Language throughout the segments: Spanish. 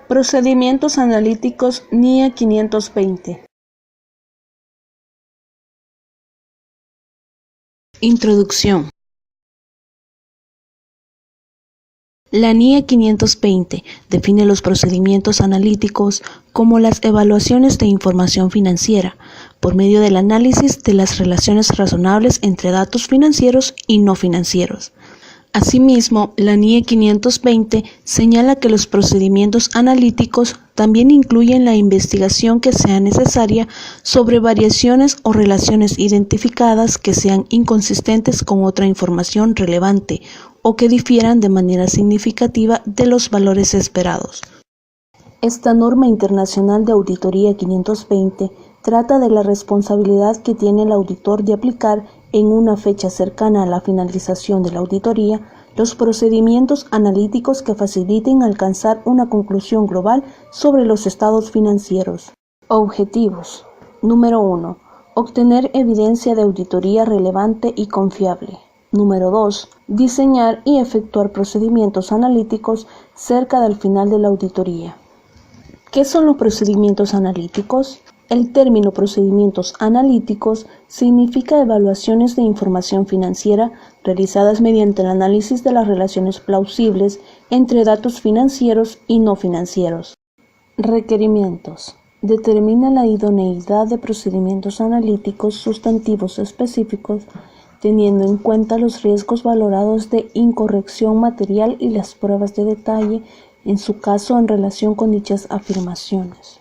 Procedimientos analíticos NIE 520. Introducción. La NIE 520 define los procedimientos analíticos como las evaluaciones de información financiera por medio del análisis de las relaciones razonables entre datos financieros y no financieros. Asimismo, la NIE 520 señala que los procedimientos analíticos también incluyen la investigación que sea necesaria sobre variaciones o relaciones identificadas que sean inconsistentes con otra información relevante o que difieran de manera significativa de los valores esperados. Esta norma internacional de auditoría 520 trata de la responsabilidad que tiene el auditor de aplicar en una fecha cercana a la finalización de la auditoría los procedimientos analíticos que faciliten alcanzar una conclusión global sobre los estados financieros. Objetivos. Número 1. Obtener evidencia de auditoría relevante y confiable. Número 2. Diseñar y efectuar procedimientos analíticos cerca del final de la auditoría. ¿Qué son los procedimientos analíticos? El término procedimientos analíticos significa evaluaciones de información financiera realizadas mediante el análisis de las relaciones plausibles entre datos financieros y no financieros. Requerimientos. Determina la idoneidad de procedimientos analíticos sustantivos específicos teniendo en cuenta los riesgos valorados de incorrección material y las pruebas de detalle en su caso en relación con dichas afirmaciones.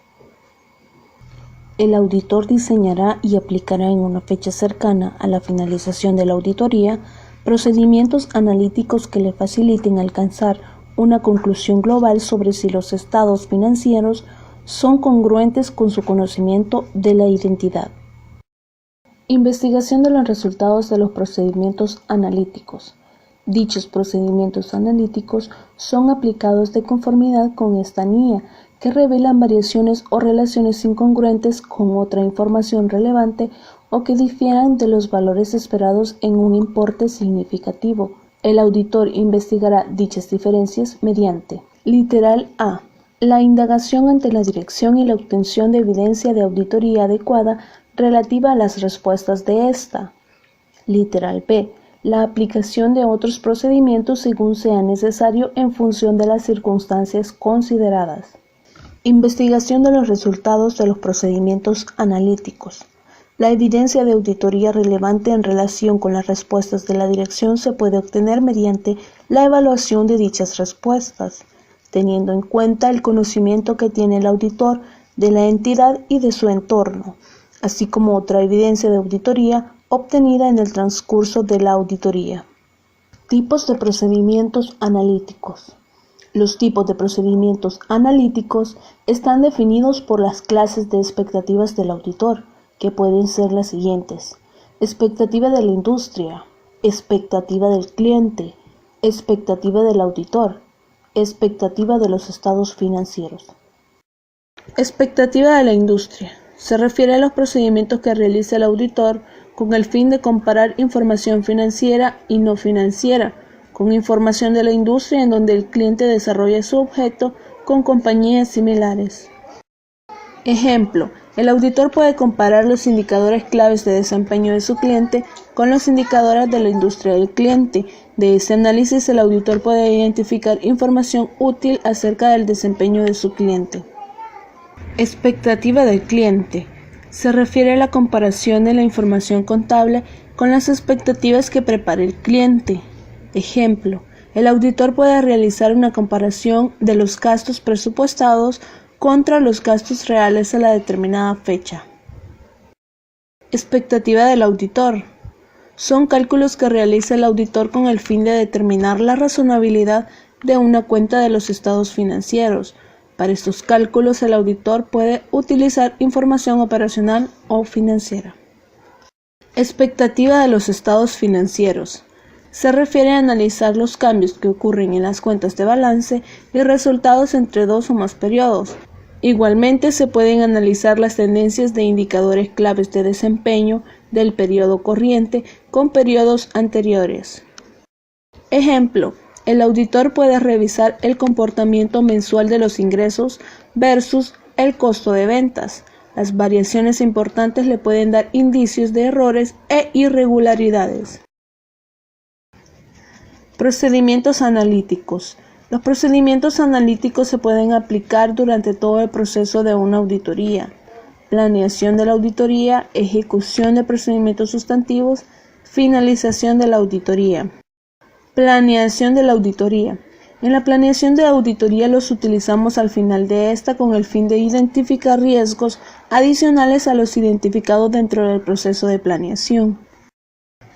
El auditor diseñará y aplicará en una fecha cercana a la finalización de la auditoría procedimientos analíticos que le faciliten alcanzar una conclusión global sobre si los estados financieros son congruentes con su conocimiento de la identidad. Investigación de los resultados de los procedimientos analíticos. Dichos procedimientos analíticos son aplicados de conformidad con esta NIE, que revelan variaciones o relaciones incongruentes con otra información relevante o que difieran de los valores esperados en un importe significativo. El auditor investigará dichas diferencias mediante: literal A. La indagación ante la dirección y la obtención de evidencia de auditoría adecuada relativa a las respuestas de esta. Literal B. La aplicación de otros procedimientos según sea necesario en función de las circunstancias consideradas. Investigación de los resultados de los procedimientos analíticos. La evidencia de auditoría relevante en relación con las respuestas de la dirección se puede obtener mediante la evaluación de dichas respuestas, teniendo en cuenta el conocimiento que tiene el auditor de la entidad y de su entorno, así como otra evidencia de auditoría obtenida en el transcurso de la auditoría. Tipos de procedimientos analíticos. Los tipos de procedimientos analíticos están definidos por las clases de expectativas del auditor, que pueden ser las siguientes: expectativa de la industria, expectativa del cliente, expectativa del auditor, expectativa de los estados financieros. Expectativa de la industria. Se refiere a los procedimientos que realiza el auditor con el fin de comparar información financiera y no financiera con información de la industria en donde el cliente desarrolla su objeto con compañías similares. Ejemplo, el auditor puede comparar los indicadores claves de desempeño de su cliente con los indicadores de la industria del cliente. De ese análisis, el auditor puede identificar información útil acerca del desempeño de su cliente. Expectativa del cliente. Se refiere a la comparación de la información contable con las expectativas que prepara el cliente. Ejemplo, el auditor puede realizar una comparación de los gastos presupuestados contra los gastos reales a la determinada fecha. Expectativa del auditor. Son cálculos que realiza el auditor con el fin de determinar la razonabilidad de una cuenta de los estados financieros. Para estos cálculos, el auditor puede utilizar información operacional o financiera. Expectativa de los estados financieros. Se refiere a analizar los cambios que ocurren en las cuentas de balance y resultados entre dos o más periodos. Igualmente, se pueden analizar las tendencias de indicadores claves de desempeño del periodo corriente con periodos anteriores. Ejemplo, El auditor puede revisar el comportamiento mensual de los ingresos versus el costo de ventas. Las variaciones importantes le pueden dar indicios de errores e irregularidades. Procedimientos analíticos. Los procedimientos analíticos se pueden aplicar durante todo el proceso de una auditoría. Planeación de la auditoría, ejecución de procedimientos sustantivos, finalización de la auditoría. Planeación de la auditoría. En la planeación de auditoría los utilizamos al final de esta con el fin de identificar riesgos adicionales a los identificados dentro del proceso de planeación.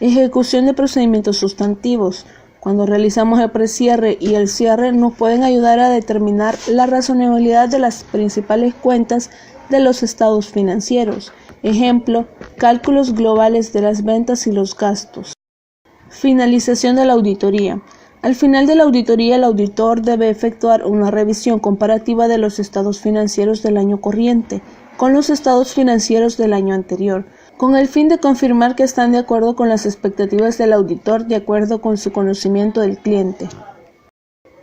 Ejecución de procedimientos sustantivos. Cuando realizamos el precierre y el cierre nos pueden ayudar a determinar la razonabilidad de las principales cuentas de los estados financieros. Ejemplo, cálculos globales de las ventas y los gastos. Finalización de la auditoría. Al final de la auditoría, el auditor debe efectuar una revisión comparativa de los estados financieros del año corriente con los estados financieros del año anterior, con el fin de confirmar que están de acuerdo con las expectativas del auditor de acuerdo con su conocimiento del cliente.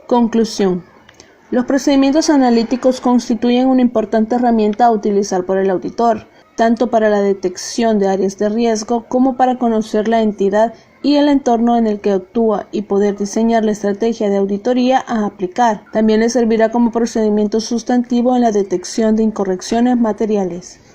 Conclusión. Los procedimientos analíticos constituyen una importante herramienta a utilizar por el auditor, tanto para la detección de áreas de riesgo como para conocer la entidad y el entorno en el que actúa y poder diseñar la estrategia de auditoría a aplicar. También le servirá como procedimiento sustantivo en la detección de incorrecciones materiales.